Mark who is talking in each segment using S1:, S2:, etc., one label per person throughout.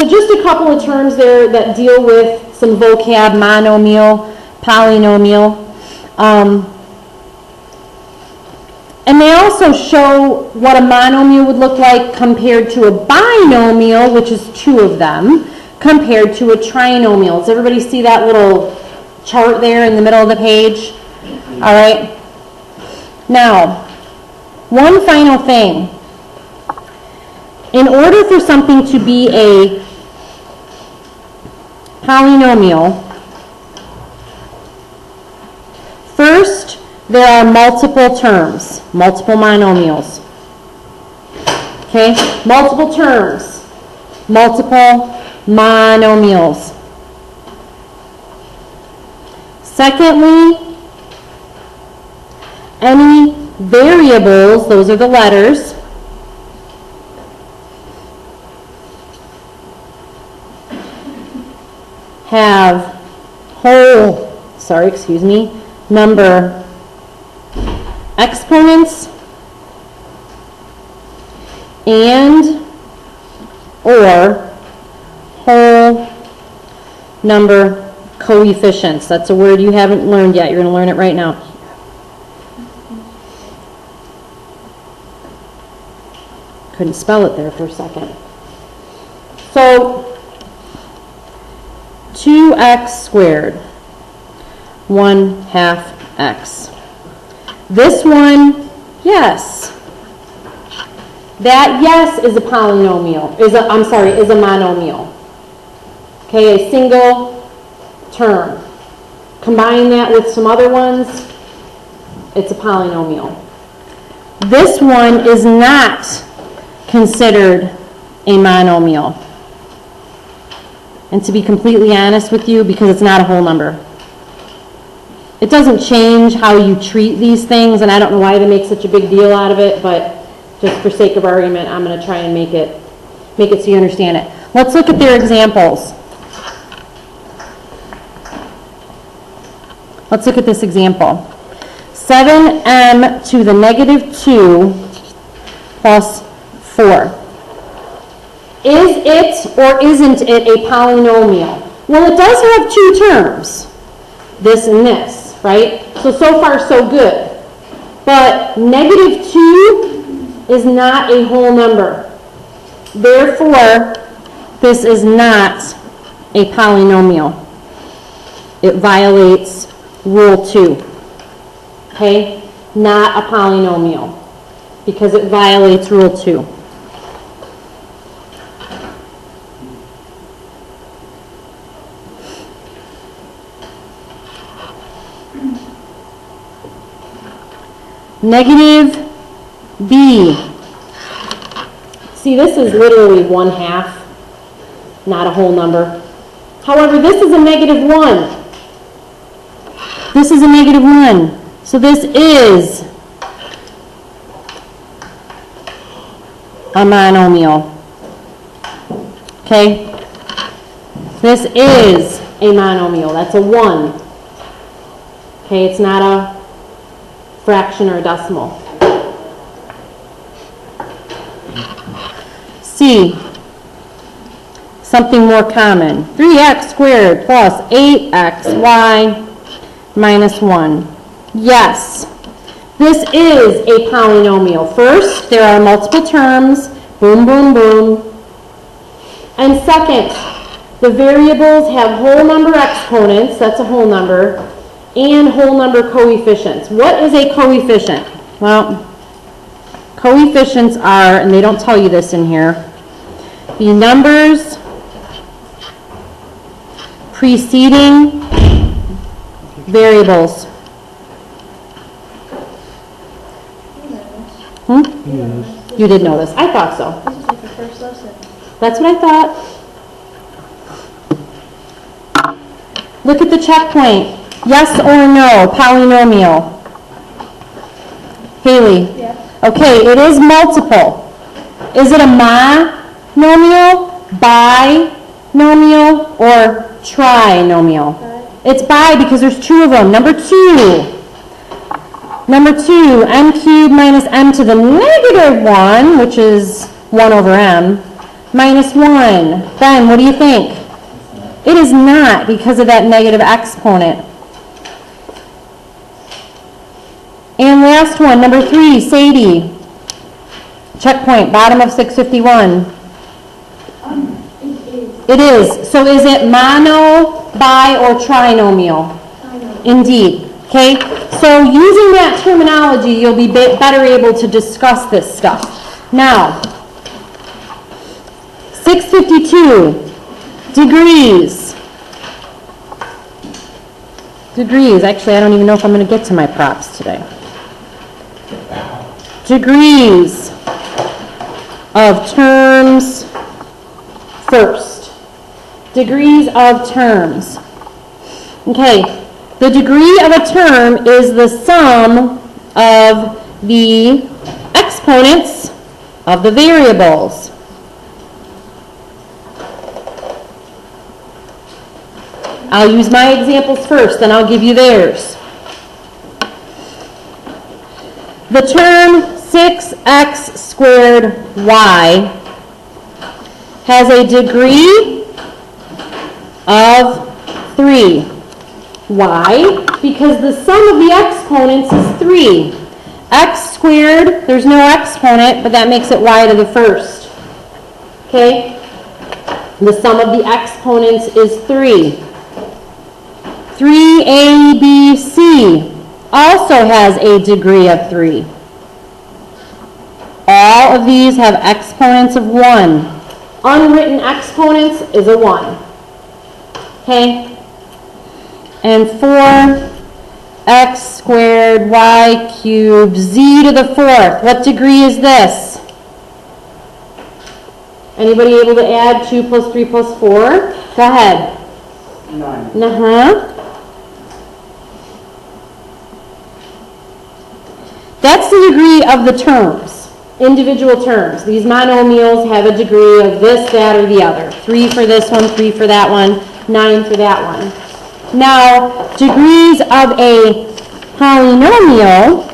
S1: So just a couple of terms there that deal with some vocab, monomial, polynomial. And they also show what a monomial would look like compared to a binomial, which is two of them, compared to a trinomial. Does everybody see that little chart there in the middle of the page? All right. Now, one final thing. In order for something to be a polynomial, first, there are multiple terms, multiple monomials. Okay, multiple terms, multiple monomials. Secondly, any variables, those are the letters, have number exponents and or whole number coefficients. That's a word you haven't learned yet. You're going to learn it right now. Couldn't spell it there for a second. So 2x squared, 1/2 x. This one, yes. That yes is a polynomial, is a monomial. Okay, a single term. Combine that with some other ones, it's a polynomial. This one is not considered a monomial. And to be completely honest with you, because it's not a whole number. It doesn't change how you treat these things, and I don't know why they make such a big deal out of it, but just for sake of argument, I'm going to try and make it so you understand it. Let's look at their examples. Let's look at this example. 7m to the negative 2 plus 4. Is it or isn't it a polynomial? Well, it does have two terms, this and this, right? So far, so good. But negative 2 is not a whole number. Therefore, this is not a polynomial. It violates Rule 2. Okay? Not a polynomial because it violates Rule 2. Negative b. See, this is literally 1/2, not a whole number. However, this is a negative 1. This is a negative 1. So this is a monomial. Okay? This is a monomial. That's a 1. Okay, it's not a fraction or a decimal. C, something more common. 3x squared plus 8xy minus 1. Yes, this is a polynomial. First, there are multiple terms. Boom, boom, boom. And second, the variables have whole number exponents. That's a whole number. And whole number coefficients. What is a coefficient? Well, coefficients are, and they don't tell you this in here, the numbers preceding variables. You did know this. I thought so.
S2: This is like the first lesson.
S1: That's what I thought. Look at the checkpoint. Yes or no, polynomial? Haley?
S2: Yes.
S1: Okay, it is multiple. Is it a monomial, binomial, or trinomial? It's bi because there's two of them. Number 2, m cubed minus m to the negative 1, which is 1 over m, minus 1. Ben, what do you think? It is not because of that negative exponent. And last one, number 3, Sadie. Checkpoint, bottom of 651. It is. So is it mono, bi, or trinomial? Indeed. Okay? So using that terminology, you'll be better able to discuss this stuff. Now, 652, degrees. Degrees. Actually, I don't even know if I'm going to get to my props today. Degrees of terms first. Degrees of terms. Okay, the degree of a term is the sum of the exponents of the variables. I'll use my examples first, then I'll give you theirs. The term 6x squared y has a degree of 3. Why? Because the sum of the exponents is 3. X squared, there's no exponent, but that makes it y to the first. Okay? The sum of the exponents is 3. 3ABC also has a degree of 3. All of these have exponents of 1. Unwritten exponents is a 1. Okay? And 4x squared y cubed z to the 4th. What degree is this? Anybody able to add 2 plus 3 plus 4? Go ahead. 9. That's the degree of the terms, individual terms. These monomials have a degree of this, that, or the other. 3 for this one, 3 for that one, 9 for that one. Now, degrees of a polynomial,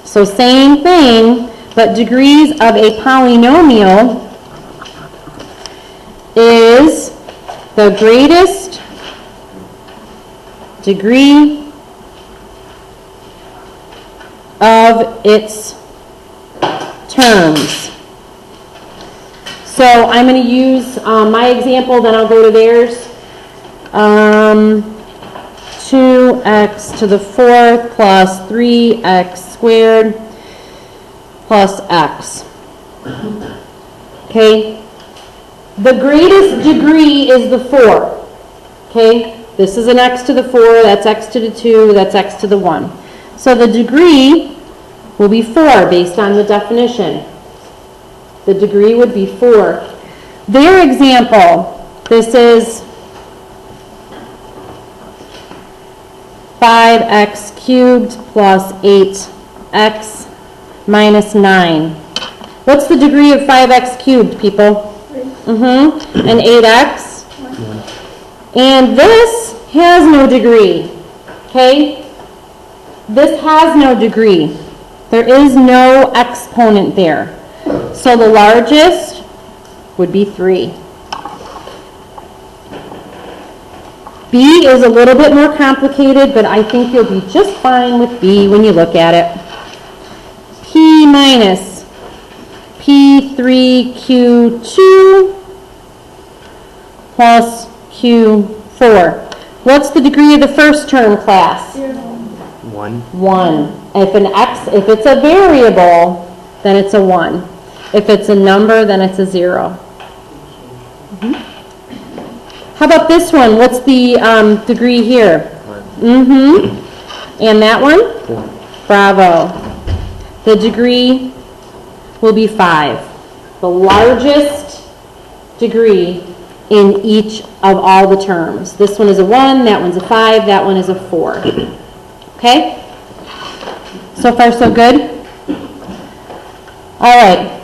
S1: so same thing, but degrees of a polynomial is the greatest degree of its terms. So I'm going to use my example, then I'll go to theirs. 2x to the 4th plus 3x squared plus x. Okay? The greatest degree is the 4. Okay? This is an x to the 4, that's x to the 2, that's x to the 1. So the degree will be 4 based on the definition. The degree would be 4. Their example, this is 5x cubed plus 8x minus 9. What's the degree of 5x cubed, people?
S2: 3.
S1: And 8x? 1. And this has no degree. Okay? This has no degree. There is no exponent there. So the largest would be 3. B is a little bit more complicated, but I think you'll be just fine with B when you look at it. P minus P3Q2 plus Q4. What's the degree of the first term, class?
S2: 1.
S1: 1. If it's a variable, then it's a 1. If it's a number, then it's a 0. How about this one? What's the degree here? 1. And that one?
S2: 4.
S1: Bravo. The degree will be 5. The largest degree in each of all the terms. This one is a 1, that one's a 5, that one is a 4. Okay? So far, so good? All right.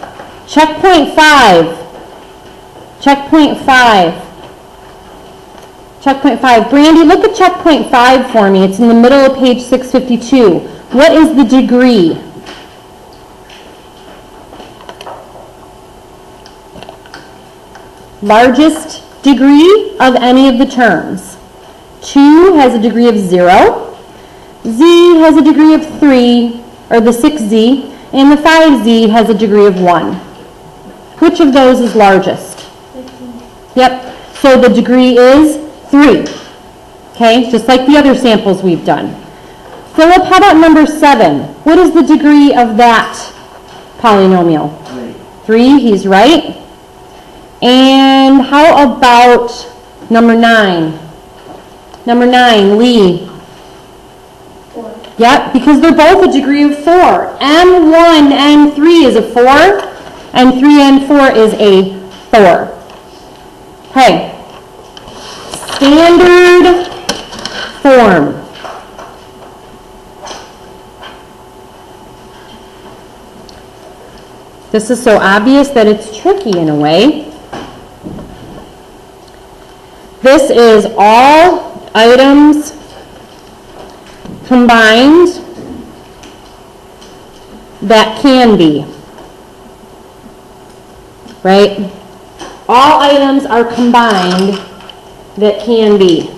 S1: Checkpoint 5. Checkpoint 5. Checkpoint 5. Brandy, look at checkpoint 5 for me. It's in the middle of page 652. What is the degree? largest degree of any of the terms. 2 has a degree of 0. Z has a degree of 3, or the 6z, and the 5z has a degree of 1. Which of those is largest?
S2: 15.
S1: Yep, so the degree is 3. Okay, just like the other samples we've done. Philip, how about number 7? What is the degree of that polynomial? 3, he's right. And how about number 9? Number 9, Lee.
S2: 4.
S1: Yep, because they're both a degree of 4. M1, M3 is a 4, and 3N4 is a 4. Okay. Standard form. This is so obvious that it's tricky in a way. This is all items combined that can be. Right? All items are combined that can be.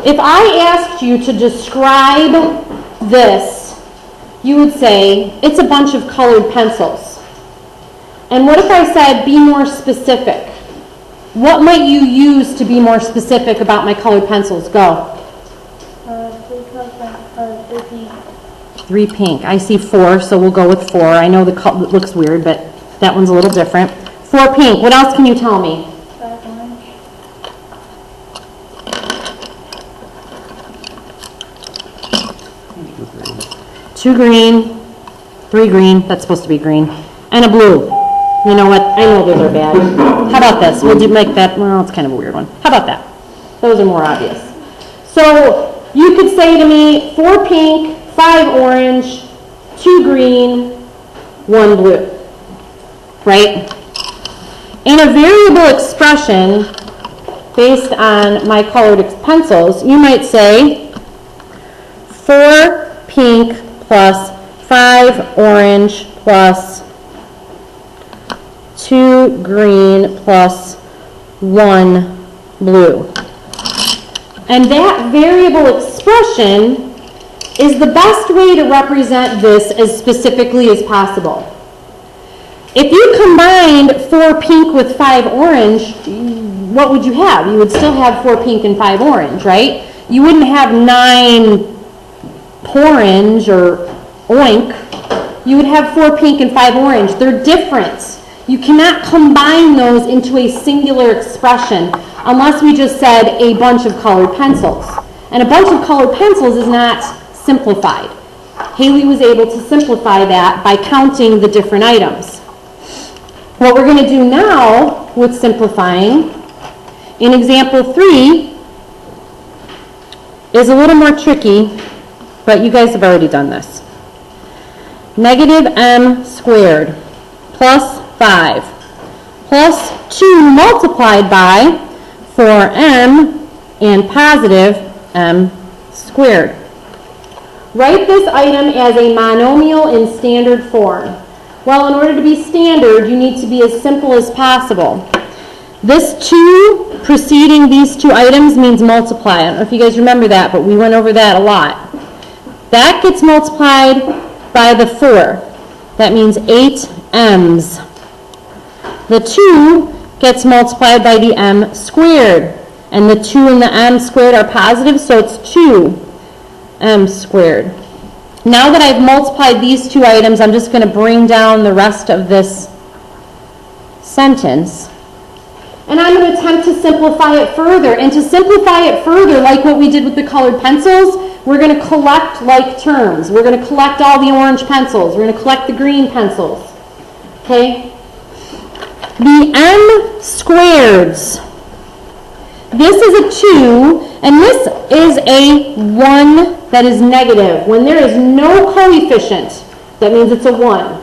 S1: If I asked you to describe this, you would say, it's a bunch of colored pencils. And what if I said, be more specific? What might you use to be more specific about my colored pencils? Go.
S2: 3 pink.
S1: 3 pink. I see 4, so we'll go with 4. I know the color looks weird, but that one's a little different. 4 pink. What else can you tell me?
S2: 5 orange.
S1: 2 green, 3 green, that's supposed to be green, and a blue. You know what? I know those are bad. How about this? We'll make that, well, it's kind of a weird one. How about that? Those are more obvious. So you could say to me, 4 pink, 5 orange, 2 green, 1 blue. Right? In a variable expression based on my colored pencils, you might say 4 pink plus 5 orange plus 2 green plus 1 blue. And that variable expression is the best way to represent this as specifically as possible. If you combined 4 pink with 5 orange, what would you have? You would still have 4 pink and 5 orange, right? You wouldn't have 9 orange or oink. You would have 4 pink and 5 orange. They're different. You cannot combine those into a singular expression unless we just said a bunch of colored pencils. And a bunch of colored pencils is not simplified. Haley was able to simplify that by counting the different items. What we're going to do now with simplifying, in example 3, is a little more tricky, but you guys have already done this. Negative m squared plus 5 plus 2 multiplied by 4m and positive m squared. Write this item as a monomial in standard form. Well, in order to be standard, you need to be as simple as possible. This 2 preceding these 2 items means multiply. I don't know if you guys remember that, but we went over that a lot. That gets multiplied by the 4. That means 8 m's. The 2 gets multiplied by the m squared. And the 2 and the m squared are positive, so it's 2m squared. Now that I've multiplied these 2 items, I'm just going to bring down the rest of this sentence. And I'm going to attempt to simplify it further. And to simplify it further, like what we did with the colored pencils, we're going to collect like terms. We're going to collect all the orange pencils. We're going to collect the green pencils. Okay? The m squareds. This is a 2, and this is a 1 that is negative. When there is no coefficient, that means it's a 1.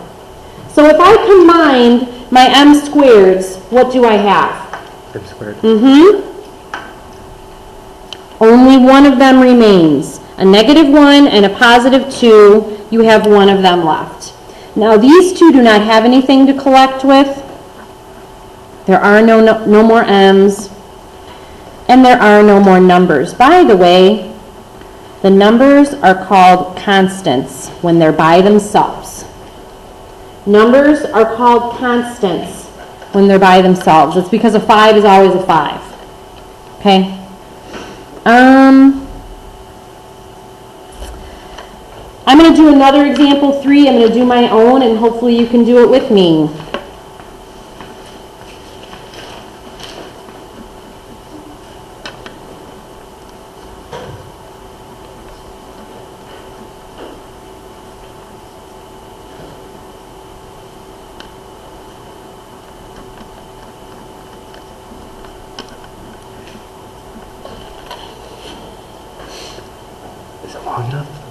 S1: So if I combine my m squareds, what do I have?
S3: M squared.
S1: Only one of them remains. a -1 and a +2, you have one of them left. Now these two do not have anything to collect with. There are no more m's, and there are no more numbers. By the way, the numbers are called constants when they're by themselves. Numbers are called constants when they're by themselves. It's because a 5 is always a 5. Okay? I'm going to do another example 3. I'm going to do my own, and hopefully you can do it with me.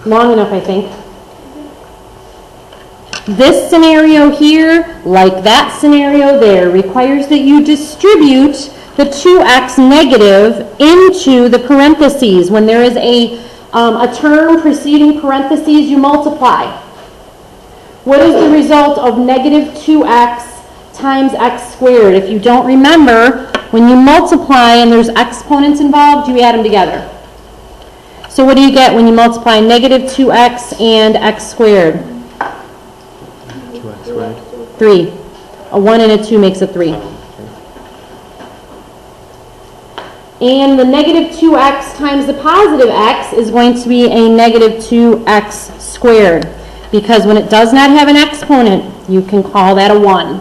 S1: Long enough, I think. This scenario here, like that scenario there, requires that you distribute the 2x negative into the parentheses. When there is a term preceding parentheses, you multiply. What is the result of -2x times x squared? If you don't remember, when you multiply and there's exponents involved, you add them together. So what do you get when you multiply -2x and x squared?
S3: 2x squared.
S1: 3. A 1 and a 2 makes a 3. And the -2x times the positive x is going to be a -2x squared. Because when it does not have an exponent, you can call that a 1.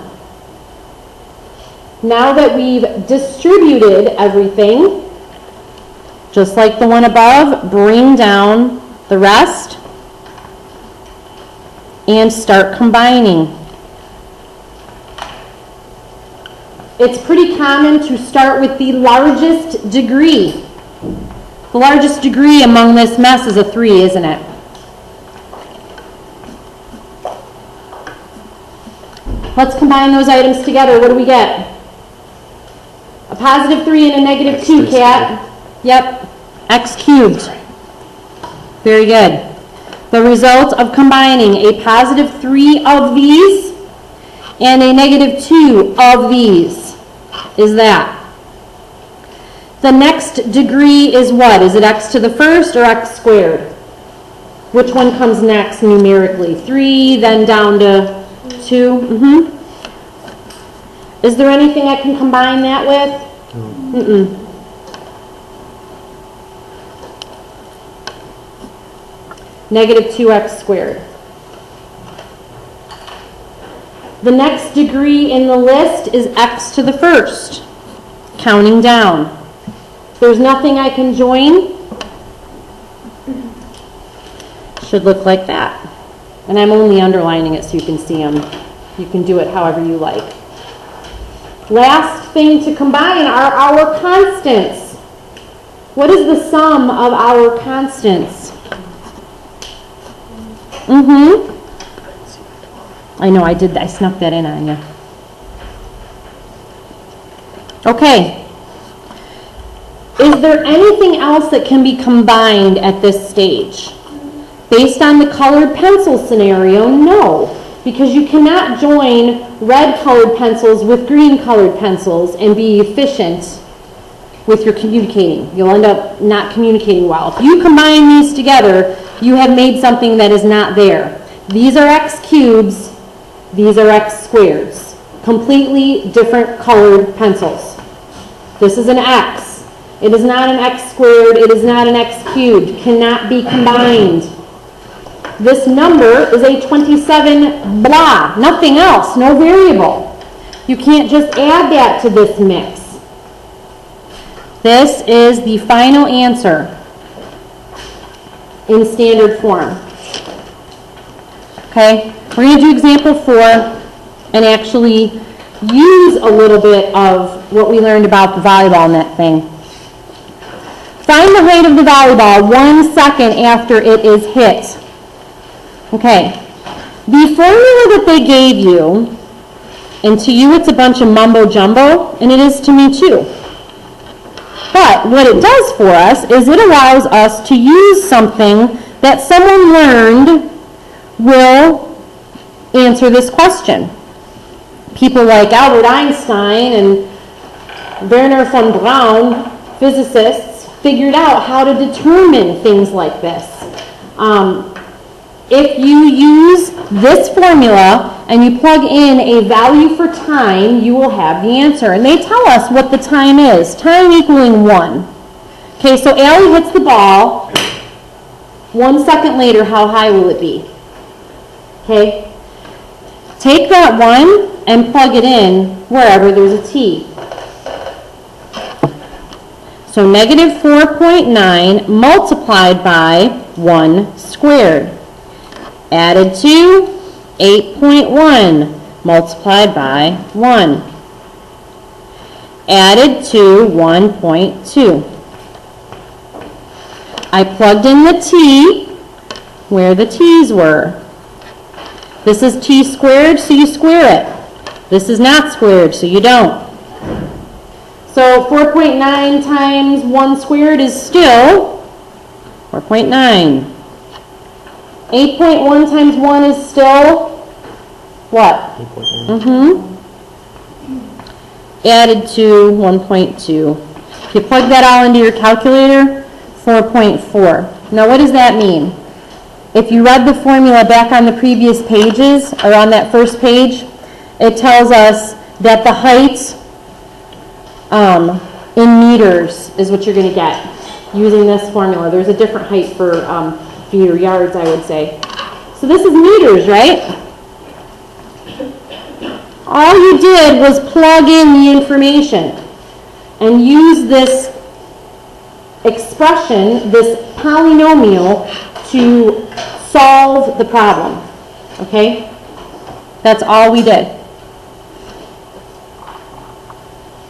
S1: Now that we've distributed everything, just like the one above, bring down the rest and start combining. It's pretty common to start with the largest degree. The largest degree among this mess is a 3, isn't it? Let's combine those items together. What do we get? A +3 and a -2, Kat. Yep, x cubed. Very good. The result of combining a +3 of these and a -2 of these is that. The next degree is what? Is it x to the first or x squared? Which one comes next numerically? 3, then down to 2. Is there anything I can combine that with? No. -2x squared. The next degree in the list is x to the first, counting down. There's nothing I can join. Should look like that. And I'm only underlining it so you can see them. You can do it however you like. Last thing to combine are our constants. What is the sum of our constants? I know, I did that. I snuck that in on you. Okay. Is there anything else that can be combined at this stage? Based on the colored pencil scenario, no. Because you cannot join red colored pencils with green colored pencils and be efficient with your communicating. You'll end up not communicating well. If you combine these together, you have made something that is not there. These are x cubes, these are x squareds. Completely different colored pencils. This is an x. It is not an x squared, it is not an x cubed. Cannot be combined. This number is a 27 blah, nothing else, no variable. You can't just add that to this mix. This is the final answer in standard form. Okay, we're going to do example 4 and actually use a little bit of what we learned about the volleyball net thing. Find the height of the volleyball 1 second after it is hit. Okay, the formula that they gave you, and to you it's a bunch of mumbo jumbo, and it is to me too. But what it does for us is it allows us to use something that someone learned will answer this question. People like Albert Einstein and Werner von Braun, physicists, figured out how to determine things like this. If you use this formula and you plug in a value for time, you will have the answer. And they tell us what the time is, time equaling 1. Okay, so Allie hits the ball. 1 second later, how high will it be? Okay, take that 1 and plug it in wherever there's a t. So negative 4.9 multiplied by 1 squared. Added to 8.1 multiplied by 1. Added to 1.2. I plugged in the t where the t's were. This is t squared, so you square it. This is not squared, so you don't. So 4.9 times 1 squared is still 4.9. 8.1 times 1 is still what? 8.1. Added to 1.2. If you plug that all into your calculator, 4.4. Now what does that mean? If you read the formula back on the previous pages, or on that first page, it tells us that the height in meters is what you're going to get using this formula. There's a different height for feet or yards, I would say. So this is meters, right? All you did was plug in the information and use this expression, this polynomial, to solve the problem. Okay? That's all we did.